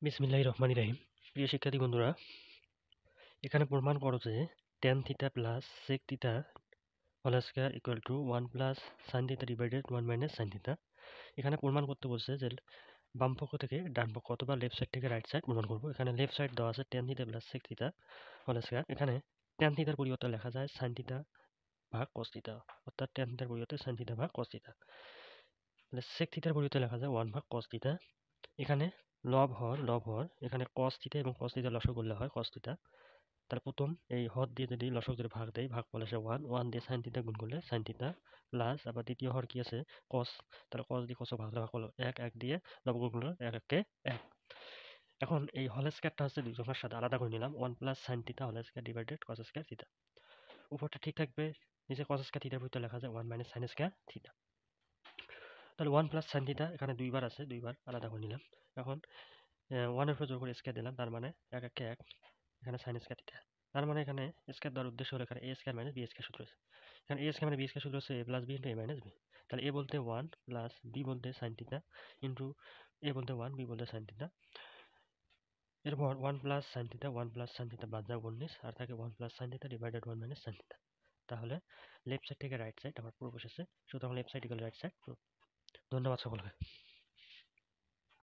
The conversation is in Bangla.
বিসমিল্লাহির রহমানির রহিম। প্রিয় শিক্ষার্থী বন্ধুরা, এখানে প্রমাণ করো যে tan theta plus sec theta whole square equal to 1 plus sin theta divided 1 minus sin theta. এখানে প্রমাণ করতে বলছে যে বাম পক্ষ থেকে ডান পক্ষ অথবা লেফট সাইড থেকে রাইট সাইড প্রমাণ করব। এখানে লেফট সাইড দেওয়া আছে tan theta plus sec theta whole square. এখানে tan থিটার পরিবর্তে লেখা যায় sin থিটা ভাগ cos থিটা, অর্থাৎ tan থিটার পরিবর্তে sin থিটা ভাগ cos থিটা। তাহলে sec থিটার পরিবর্তে লেখা যায় 1 ভাগ cos থিটা। এখানে লব হর এখানে cos থিটা এবং cos থিটা লসাগু করলে হয় cos থিটা। তার প্রথম এই হর দিয়ে যদি লসাগু যদি ভাগ দেয়, ভাগ করলে সে 1 দিয়ে sin থিটা গুণ করলে sin থিটা প্লাস আবার দ্বিতীয় হর কি আছে cos, তাহলে cos দিয়ে cos ভাগ হলো 1 দিয়ে লব গুণ করলে 1 1 1। এখন এই হোল স্কয়ারটা হচ্ছে দুই সংখ্যার সাথে আলাদা করে নিলাম, 1 plus sin theta whole square divided cos square theta. উপরটা ঠিক থাকবে, নিচে cos স্কয়ার থিটার ভিতরে লেখা যায় 1 মাইনাস sin স্কয়ার থিটা। তাহলে 1 প্লাস sin থিটা এখানে দুইবার আছে, দুইবার আলাদা করে নিলাম। এখন 1 এর উপর জোর করে স্কয়ার দিলাম, তার মানে 1 1 1 এখানে sin স্কয়ার থিটা। তার মানে এখানে স্কয়ার দেওয়ার উদ্দেশ্য হলো এখানে a square minus b square সূত্র আছে। এখানে a স্কয়ার মানে b স্কয়ার সূত্র হচ্ছে a plus b into a minus b। তাহলে a বলতে 1 প্লাস b বলতে sin থিটা ইন্টু a বলতে 1 b বলতে sin থিটা। এরপর 1 plus sin theta 1 plus sin theta বাদ যাও 19, আর থাকে 1 plus sin theta divided 1 minus sin theta. তাহলে লেফট সাইড থেকে রাইট সাইড আমার পুরো বসেছে, সুতরাং left side equal right side. ধন্যবাদ সকলকে।